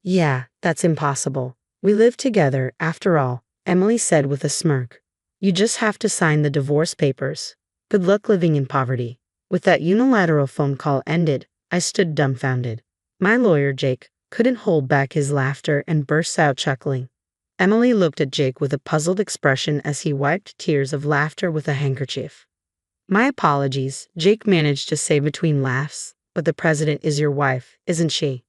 Yeah, that's impossible. We live together, after all, Emily said with a smirk. You just have to sign the divorce papers. Good luck living in poverty. With that unilateral phone call ended, I stood dumbfounded. My lawyer, Jake, couldn't hold back his laughter and burst out chuckling. Emily looked at Jake with a puzzled expression as he wiped tears of laughter with a handkerchief. My apologies, Jake managed to say between laughs, but the president is your wife, isn't she?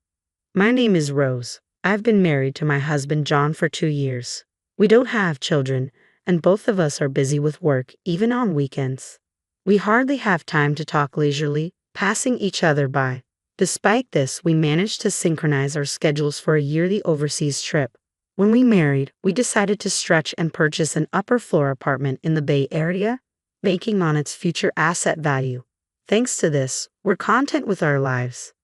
My name is Rose. I've been married to my husband John for 2 years. We don't have children, and both of us are busy with work, even on weekends. We hardly have time to talk leisurely, passing each other by. Despite this, we managed to synchronize our schedules for a yearly overseas trip. When we married, we decided to stretch and purchase an upper floor apartment in the Bay Area, banking on its future asset value. Thanks to this, we're content with our lives.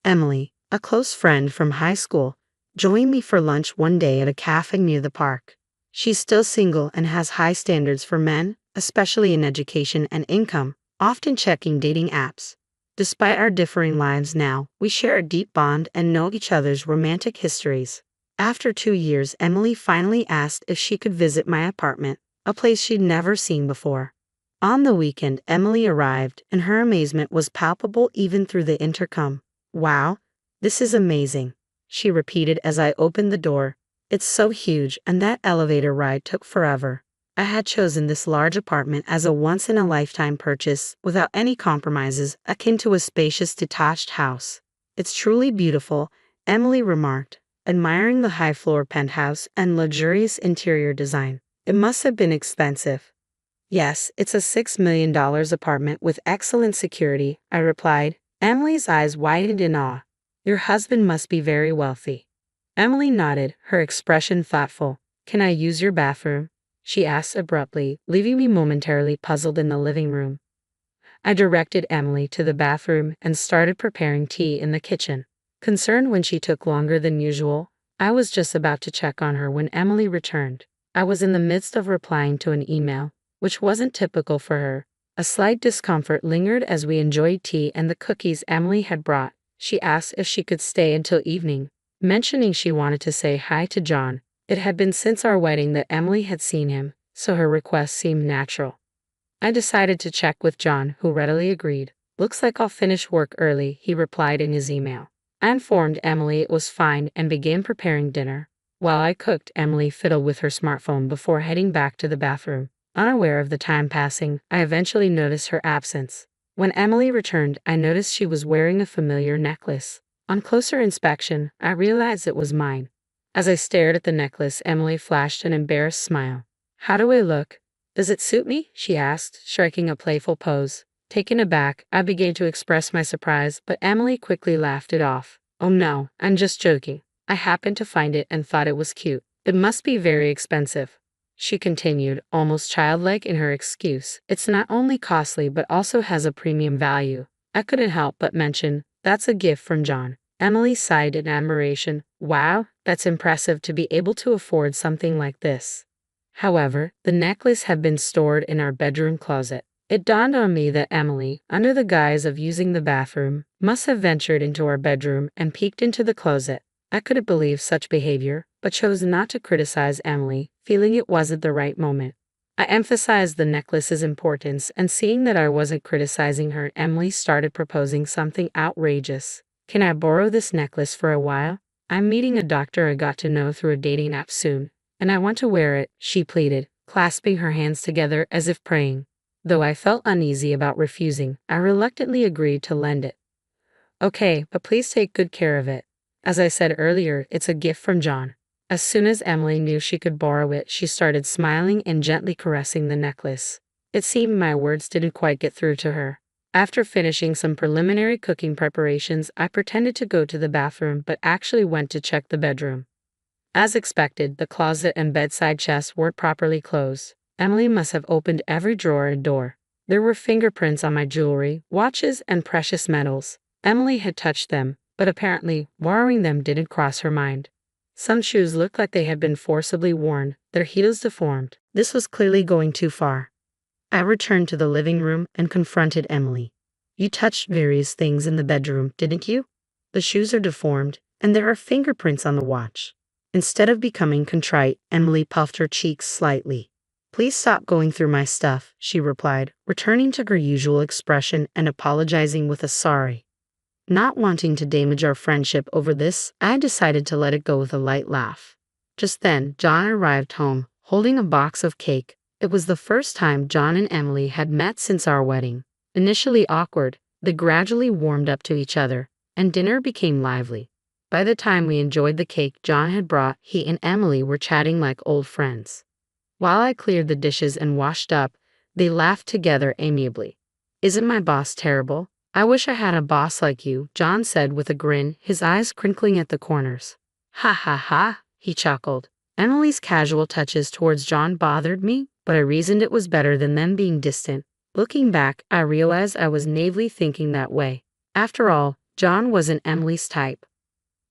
Emily, a close friend from high school, joined me for lunch one day at a cafe near the park. She's still single and has high standards for men, especially in education and income, often checking dating apps. Despite our differing lives now, we share a deep bond and know each other's romantic histories. After 2 years, Emily finally asked if she could visit my apartment, a place she'd never seen before. On the weekend, Emily arrived, and her amazement was palpable even through the intercom. Wow, this is amazing, she repeated as I opened the door. It's so huge, and that elevator ride took forever. I had chosen this large apartment as a once-in-a-lifetime purchase, without any compromises, akin to a spacious detached house. It's truly beautiful, Emily remarked, admiring the high-floor penthouse and luxurious interior design. It must have been expensive. Yes, it's a $6 million apartment with excellent security, I replied. Emily's eyes widened in awe. Your husband must be very wealthy. Emily nodded, her expression thoughtful. Can I use your bathroom? She asked abruptly, leaving me momentarily puzzled in the living room. I directed Emily to the bathroom and started preparing tea in the kitchen. Concerned when she took longer than usual, I was just about to check on her when Emily returned. I was in the midst of replying to an email, which wasn't typical for her. A slight discomfort lingered as we enjoyed tea and the cookies Emily had brought. She asked if she could stay until evening, mentioning she wanted to say hi to John. It had been since our wedding that Emily had seen him, so her request seemed natural. I decided to check with John, who readily agreed. Looks like I'll finish work early, he replied in his email. I informed Emily it was fine and began preparing dinner. While I cooked, Emily fiddled with her smartphone before heading back to the bathroom. Unaware of the time passing, I eventually noticed her absence. When Emily returned, I noticed she was wearing a familiar necklace. On closer inspection, I realized it was mine. As I stared at the necklace, Emily flashed an embarrassed smile. How do I look? Does it suit me? She asked, striking a playful pose. Taken aback, I began to express my surprise, but Emily quickly laughed it off. Oh no, I'm just joking. I happened to find it and thought it was cute. It must be very expensive. She continued, almost childlike in her excuse. It's not only costly but also has a premium value. I couldn't help but mention, that's a gift from John. Emily sighed in admiration. Wow, that's impressive to be able to afford something like this. However, the necklace had been stored in our bedroom closet. It dawned on me that Emily, under the guise of using the bathroom, must have ventured into our bedroom and peeked into the closet. I couldn't believe such behavior, but chose not to criticize Emily, feeling it wasn't the right moment. I emphasized the necklace's importance, and seeing that I wasn't criticizing her, Emily started proposing something outrageous. Can I borrow this necklace for a while? I'm meeting a doctor I got to know through a dating app soon, and I want to wear it, she pleaded, clasping her hands together as if praying. Though I felt uneasy about refusing, I reluctantly agreed to lend it. Okay, but please take good care of it. As I said earlier, it's a gift from John. As soon as Emily knew she could borrow it, she started smiling and gently caressing the necklace. It seemed my words didn't quite get through to her. After finishing some preliminary cooking preparations, I pretended to go to the bathroom but actually went to check the bedroom. As expected, the closet and bedside chests weren't properly closed. Emily must have opened every drawer and door. There were fingerprints on my jewelry, watches, and precious metals. Emily had touched them, but apparently, borrowing them didn't cross her mind. Some shoes looked like they had been forcibly worn, their heels deformed. This was clearly going too far. I returned to the living room and confronted Emily. You touched various things in the bedroom, didn't you? The shoes are deformed, And there are fingerprints on the watch. Instead of becoming contrite, Emily puffed her cheeks slightly. Please stop going through my stuff, she replied, returning to her usual expression and apologizing with a sorry. Not wanting to damage our friendship over this, I decided to let it go with a light laugh. Just then, John arrived home, holding a box of cake. It was the first time John and Emily had met since our wedding. Initially awkward, they gradually warmed up to each other, and dinner became lively. By the time we enjoyed the cake John had brought, he and Emily were chatting like old friends. While I cleared the dishes and washed up, they laughed together amiably. Isn't my boss terrible? I wish I had a boss like you, John said with a grin, his eyes crinkling at the corners. Ha ha ha, he chuckled. Emily's casual touches towards John bothered me, but I reasoned it was better than them being distant. Looking back, I realized I was naively thinking that way. After all, John wasn't Emily's type.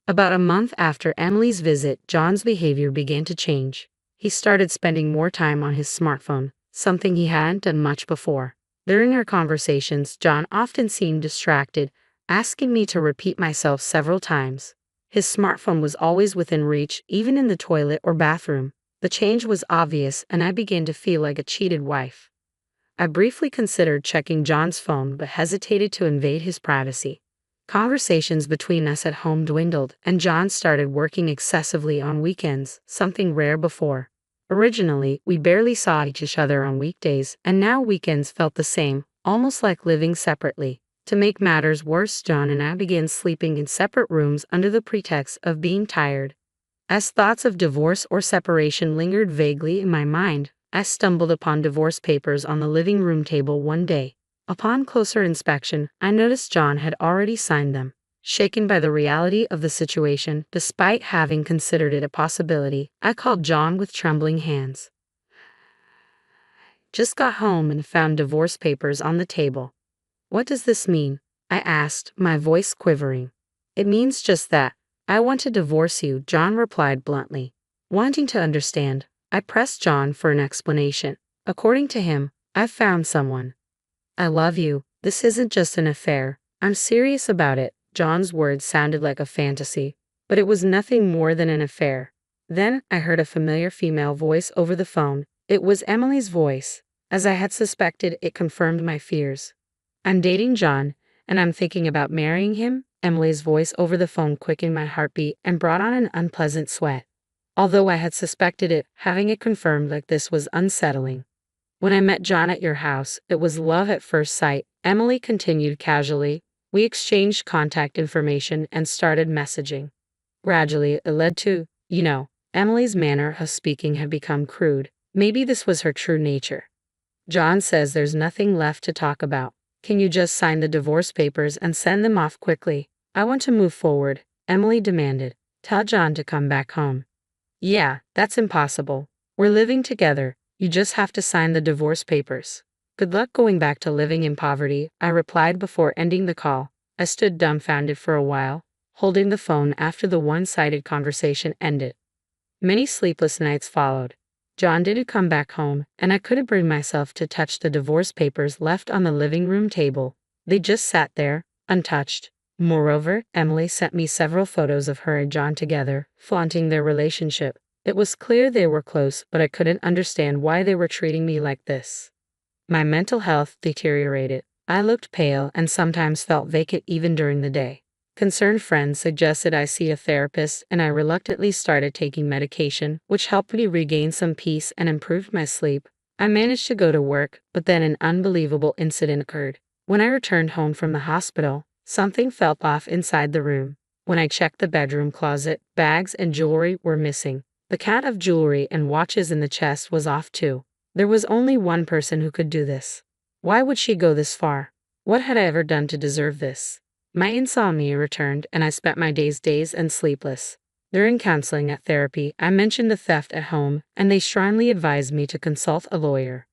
About a month after Emily's visit, John's behavior began to change. He started spending more time on his smartphone, something he hadn't done much before. During our conversations, John often seemed distracted, asking me to repeat myself several times. His smartphone was always within reach, even in the toilet or bathroom. The change was obvious, and I began to feel like a cheated wife. I briefly considered checking John's phone but hesitated to invade his privacy. Conversations between us at home dwindled, and John started working excessively on weekends, something rare before. Originally, we barely saw each other on weekdays, and now weekends felt the same, almost like living separately. To make matters worse, John and I began sleeping in separate rooms under the pretext of being tired. As thoughts of divorce or separation lingered vaguely in my mind, I stumbled upon divorce papers on the living room table one day. Upon closer inspection, I noticed John had already signed them. Shaken by the reality of the situation, despite having considered it a possibility, I called John with trembling hands. Just got home and found divorce papers on the table. What does this mean? I asked, my voice quivering. It means just that. I want to divorce you, John replied bluntly. Wanting to understand, I pressed John for an explanation. According to him, I've found someone. I love you. This isn't just an affair. I'm serious about it. John's words sounded like a fantasy, but it was nothing more than an affair. Then I heard a familiar female voice over the phone. It was Emily's voice. As I had suspected, it confirmed my fears. I'm dating John, and I'm thinking about marrying him. Emily's voice over the phone quickened my heartbeat and brought on an unpleasant sweat. Although I had suspected it, having it confirmed like this was unsettling. When I met John at your house, it was love at first sight, Emily continued casually. We exchanged contact information and started messaging. Gradually, it led to, Emily's manner of speaking had become crude. Maybe this was her true nature. John says there's nothing left to talk about. Can you just sign the divorce papers and send them off quickly? I want to move forward, Emily demanded. Tell John to come back home. Yeah, that's impossible. We're living together. You just have to sign the divorce papers. Good luck going back to living in poverty, I replied before ending the call. I stood dumbfounded for a while, holding the phone after the one-sided conversation ended. Many sleepless nights followed. John didn't come back home, and I couldn't bring myself to touch the divorce papers left on the living room table. They just sat there, untouched. Moreover, Emily sent me several photos of her and John together, flaunting their relationship. It was clear they were close, but I couldn't understand why they were treating me like this. My mental health deteriorated. I looked pale and sometimes felt vacant even during the day. Concerned friends suggested I see a therapist, and I reluctantly started taking medication, which helped me regain some peace and improved my sleep. I managed to go to work, but then an unbelievable incident occurred. When I returned home from the hospital, something felt off inside the room. When I checked the bedroom closet, bags and jewelry were missing. The count of jewelry and watches in the chest was off too. There was only one person who could do this. Why would she go this far? What had I ever done to deserve this? My insomnia returned, and I spent my days dazed and sleepless. During counseling at therapy, I mentioned the theft at home, and they strongly advised me to consult a lawyer.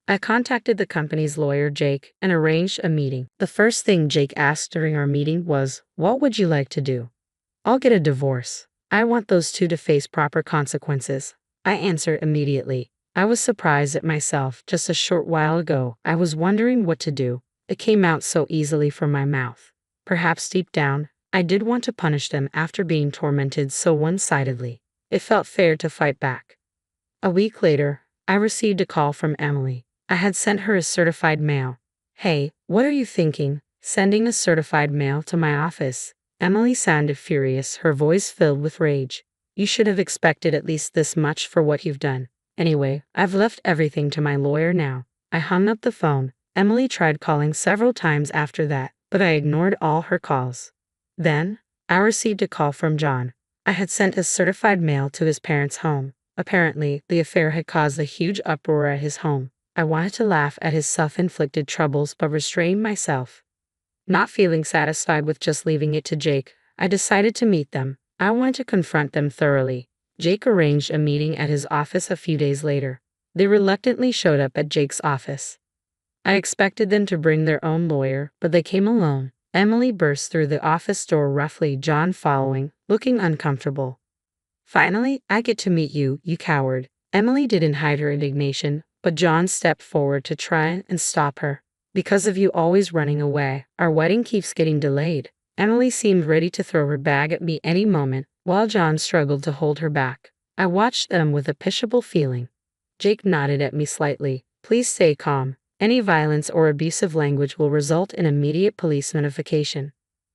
I contacted the company's lawyer, Jake, and arranged a meeting. The first thing Jake asked during our meeting was, "What would you like to do?" "I'll get a divorce. I want those two to face proper consequences," I answered immediately. I was surprised at myself. Just a short while ago, I was wondering what to do. It came out so easily from my mouth. Perhaps deep down, I did want to punish them after being tormented so one-sidedly. It felt fair to fight back. A week later, I received a call from Emily. I had sent her a certified mail. Hey, what are you thinking? Sending a certified mail to my office? Emily sounded furious, her voice filled with rage. You should have expected at least this much for what you've done. Anyway, I've left everything to my lawyer now. I hung up the phone. Emily tried calling several times after that, but I ignored all her calls. Then, I received a call from John. I had sent a certified mail to his parents' home. Apparently, the affair had caused a huge uproar at his home. I wanted to laugh at his self-inflicted troubles but restrained myself. Not feeling satisfied with just leaving it to Jake, I decided to meet them. I wanted to confront them thoroughly. Jake arranged a meeting at his office a few days later. They reluctantly showed up at Jake's office. I expected them to bring their own lawyer, but they came alone. Emily burst through the office door roughly, John following, looking uncomfortable. Finally, I get to meet you, you coward. Emily didn't hide her indignation, but John stepped forward to try and stop her. Because of you always running away, our wedding keeps getting delayed. Emily seemed ready to throw her bag at me any moment, while John struggled to hold her back. I watched them with a pitiable feeling. Jake nodded at me slightly. Please stay calm. Any violence or abusive language will result in immediate police notification.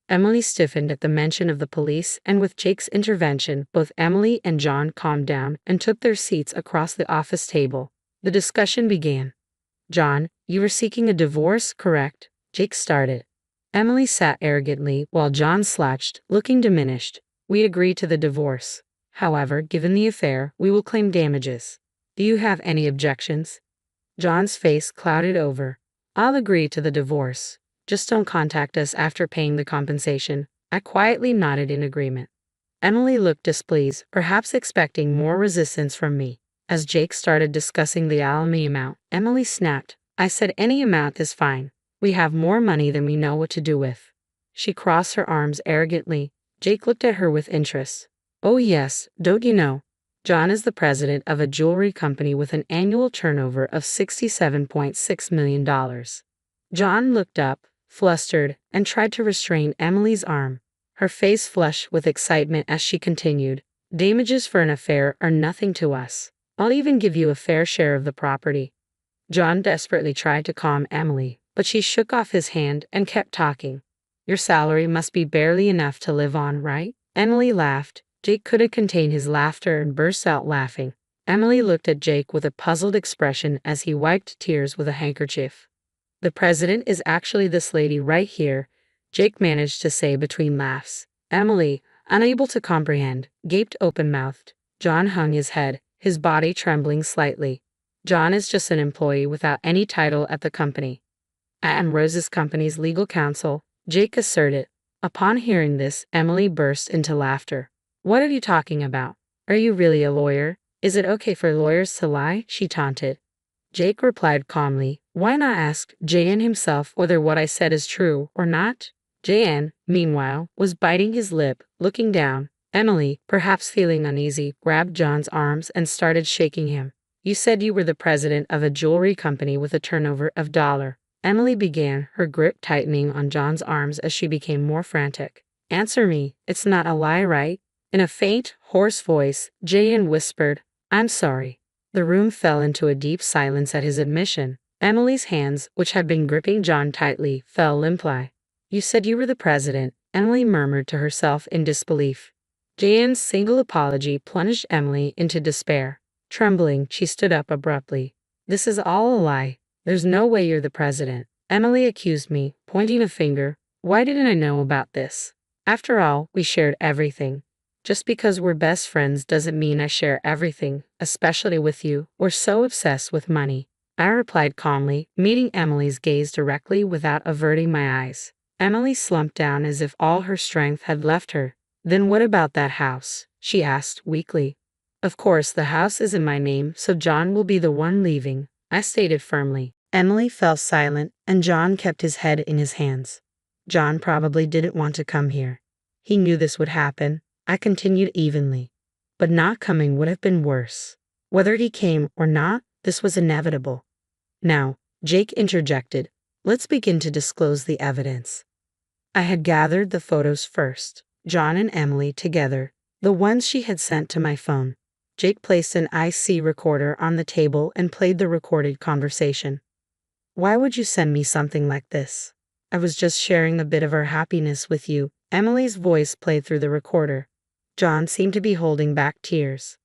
Emily stiffened at the mention of the police, and with Jake's intervention, both Emily and John calmed down and took their seats across the office table. The discussion began. John, you were seeking a divorce, correct? Jake started. Emily sat arrogantly while John slouched, looking diminished. We agreed to the divorce. However, given the affair, we will claim damages. Do you have any objections? John's face clouded over. I'll agree to the divorce. Just don't contact us after paying the compensation. I quietly nodded in agreement. Emily looked displeased, perhaps expecting more resistance from me. As Jake started discussing the alimony amount, Emily snapped. I said any amount is fine. We have more money than we know what to do with. She crossed her arms arrogantly. Jake looked at her with interest. Oh yes, don't you know? John is the president of a jewelry company with an annual turnover of $67.6 million. John looked up, flustered, and tried to restrain Emily's arm. Her face flushed with excitement as she continued. Damages for an affair are nothing to us. I'll even give you a fair share of the property. John desperately tried to calm Emily, but she shook off his hand and kept talking. Your salary must be barely enough to live on, right? Emily laughed. Jake couldn't contain his laughter and burst out laughing. Emily looked at Jake with a puzzled expression as he wiped tears with a handkerchief. The president is actually this lady right here, Jake managed to say between laughs. Emily, unable to comprehend, gaped open-mouthed. John hung his head, his body trembling slightly. John is just an employee without any title at the company. I am Rose's company's legal counsel, Jake asserted. Upon hearing this, Emily burst into laughter. What are you talking about? Are you really a lawyer? Is it okay for lawyers to lie? She taunted. Jake replied calmly. Why not ask J.N. himself whether what I said is true or not? J.N., meanwhile, was biting his lip, looking down. Emily, perhaps feeling uneasy, grabbed John's arms and started shaking him. You said you were the president of a jewelry company with a turnover of $. Emily began, her grip tightening on John's arms as she became more frantic. Answer me, it's not a lie, right? In a faint, hoarse voice, J.N. whispered, I'm sorry. The room fell into a deep silence at his admission. Emily's hands, which had been gripping John tightly, fell limply. You said you were the president, Emily murmured to herself in disbelief. J.N.'s single apology plunged Emily into despair. Trembling, she stood up abruptly. This is all a lie. There's no way you're the president. Emily accused me, pointing a finger. Why didn't I know about this? After all, we shared everything. Just because we're best friends doesn't mean I share everything, especially with you. We're so obsessed with money. I replied calmly, meeting Emily's gaze directly without averting my eyes. Emily slumped down as if all her strength had left her. Then what about that house? She asked weakly. Of course, the house is in my name, so John will be the one leaving, I stated firmly. Emily fell silent, and John kept his head in his hands. John probably didn't want to come here. He knew this would happen. I continued evenly. But not coming would have been worse. Whether he came or not, this was inevitable. Now, Jake interjected. Let's begin to disclose the evidence. I had gathered the photos first, John and Emily together, the ones she had sent to my phone. Jake placed an IC recorder on the table and played the recorded conversation. Why would you send me something like this? I was just sharing a bit of our happiness with you. Emily's voice played through the recorder. John seemed to be holding back tears.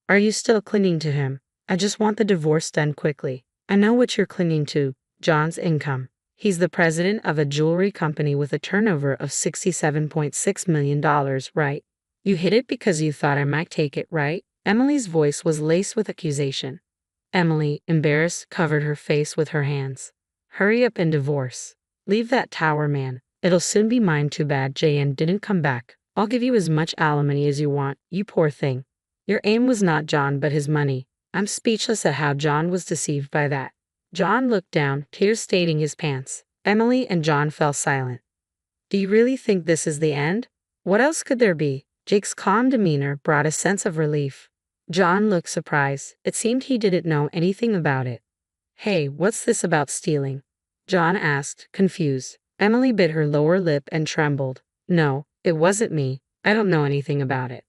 Are you still clinging to him? I just want the divorce done quickly. I know what you're clinging to, John's income. He's the president of a jewelry company with a turnover of $67.6 million, right? You hid it because you thought I might take it, right? Emily's voice was laced with accusation. Emily, embarrassed, covered her face with her hands. Hurry up and divorce. Leave that tower, man. It'll soon be mine. Too bad J.N. didn't come back. I'll give you as much alimony as you want, you poor thing. Your aim was not John but his money. I'm speechless at how John was deceived by that. John looked down, tears staining his pants. Emily and John fell silent. Do you really think this is the end? What else could there be? Jake's calm demeanor brought a sense of relief. John looked surprised. It seemed he didn't know anything about it. Hey, what's this about stealing? John asked, confused. Emily bit her lower lip and trembled. No, it wasn't me. I don't know anything about it.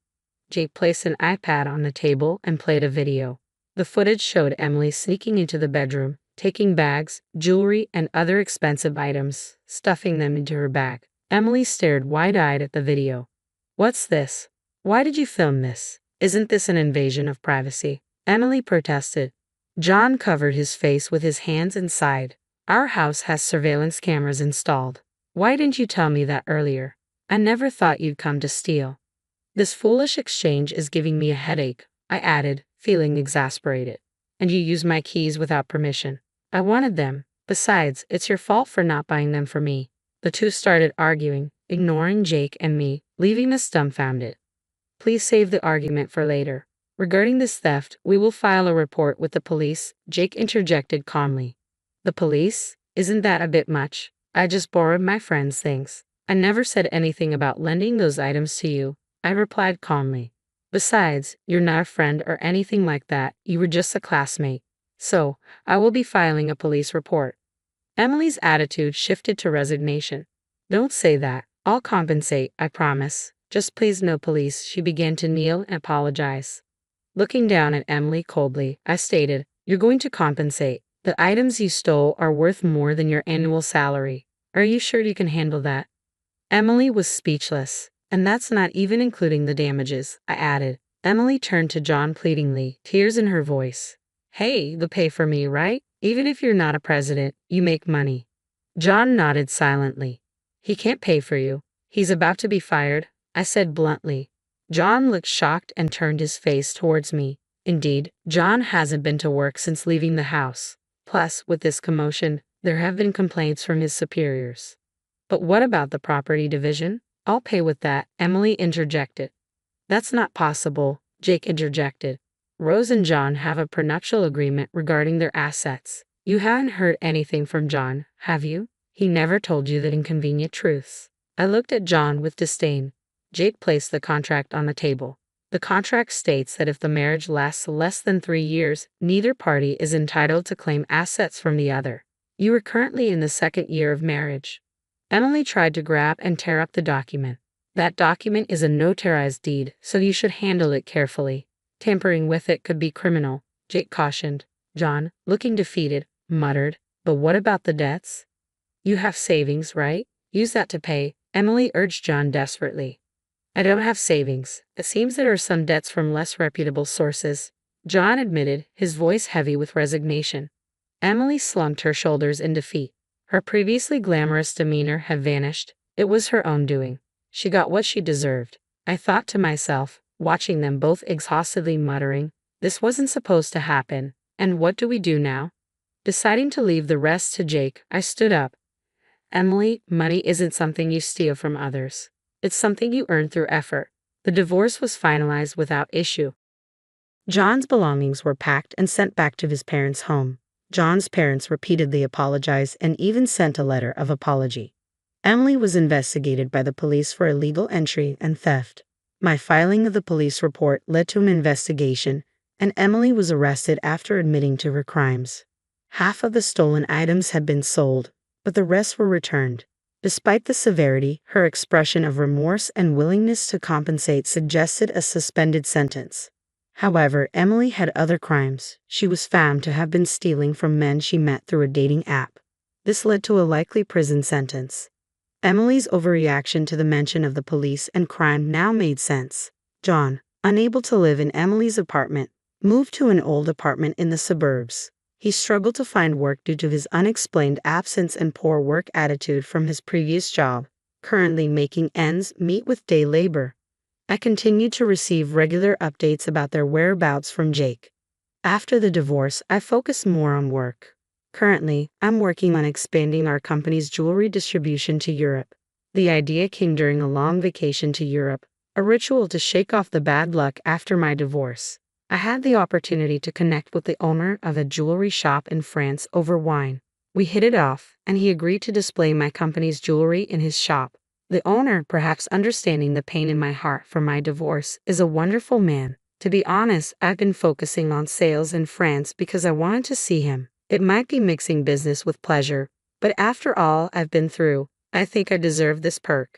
Jake placed an iPad on the table and played a video. The footage showed Emily sneaking into the bedroom, taking bags, jewelry, and other expensive items, stuffing them into her bag. Emily stared wide-eyed at the video. What's this? Why did you film this? Isn't this an invasion of privacy? Emily protested. John covered his face with his hands and sighed. Our house has surveillance cameras installed. Why didn't you tell me that earlier? I never thought you'd come to steal. This foolish exchange is giving me a headache, I added, feeling exasperated. And you used my keys without permission. I wanted them. Besides, it's your fault for not buying them for me. The two started arguing, ignoring Jake and me, leaving us dumbfounded. Please save the argument for later. Regarding this theft, we will file a report with the police, Jake interjected calmly. The police? Isn't that a bit much? I just borrowed my friend's things. I never said anything about lending those items to you, I replied calmly. Besides, you're not a friend or anything like that, you were just a classmate. So, I will be filing a police report. Emily's attitude shifted to resignation. Don't say that. I'll compensate, I promise. Just please no police. She began to kneel and apologize. Looking down at Emily coldly, I stated, You're going to compensate. The items you stole are worth more than your annual salary. Are you sure you can handle that? Emily was speechless. And that's not even including the damages, I added. Emily turned to John pleadingly, tears in her voice. Hey, they'll pay for me, right? Even if you're not a president, you make money. John nodded silently. He can't pay for you. He's about to be fired, I said bluntly. John looked shocked and turned his face towards me. Indeed, John hasn't been to work since leaving the house. Plus, with this commotion, there have been complaints from his superiors. But what about the property division? I'll pay with that, Emily interjected. That's not possible, Jake interjected. Rose and John have a prenuptial agreement regarding their assets. You haven't heard anything from John, have you? He never told you the inconvenient truths. I looked at John with disdain. Jake placed the contract on the table. The contract states that if the marriage lasts less than 3 years, neither party is entitled to claim assets from the other. You are currently in the 2nd year of marriage. Emily tried to grab and tear up the document. That document is a notarized deed, so you should handle it carefully. Tampering with it could be criminal, Jake cautioned. John, looking defeated, muttered, But what about the debts? You have savings, right? Use that to pay, Emily urged John desperately. I don't have savings. It seems there are some debts from less reputable sources, John admitted, his voice heavy with resignation. Emily slumped her shoulders in defeat. Her previously glamorous demeanor had vanished. It was her own doing. She got what she deserved. I thought to myself, watching them both exhaustedly muttering, this wasn't supposed to happen, and what do we do now? Deciding to leave the rest to Jake, I stood up. Emily, money isn't something you steal from others. It's something you earn through effort. The divorce was finalized without issue. John's belongings were packed and sent back to his parents' home. John's parents repeatedly apologized and even sent a letter of apology. Emily was investigated by the police for illegal entry and theft. My filing of the police report led to an investigation, and Emily was arrested after admitting to her crimes. Half of the stolen items had been sold, but the rest were returned. Despite the severity, her expression of remorse and willingness to compensate suggested a suspended sentence. However, Emily had other crimes. She was found to have been stealing from men she met through a dating app. This led to a likely prison sentence. Emily's overreaction to the mention of the police and crime now made sense. John, unable to live in Emily's apartment, moved to an old apartment in the suburbs. He struggled to find work due to his unexplained absence and poor work attitude from his previous job, currently making ends meet with day labor. I continued to receive regular updates about their whereabouts from Jake. After the divorce, I focused more on work. Currently, I'm working on expanding our company's jewelry distribution to Europe. The idea came during a long vacation to Europe, a ritual to shake off the bad luck after my divorce. I had the opportunity to connect with the owner of a jewelry shop in France over wine. We hit it off, and he agreed to display my company's jewelry in his shop. The owner, perhaps understanding the pain in my heart for my divorce, is a wonderful man. To be honest, I've been focusing on sales in France because I wanted to see him. It might be mixing business with pleasure, but after all I've been through, I think I deserve this perk.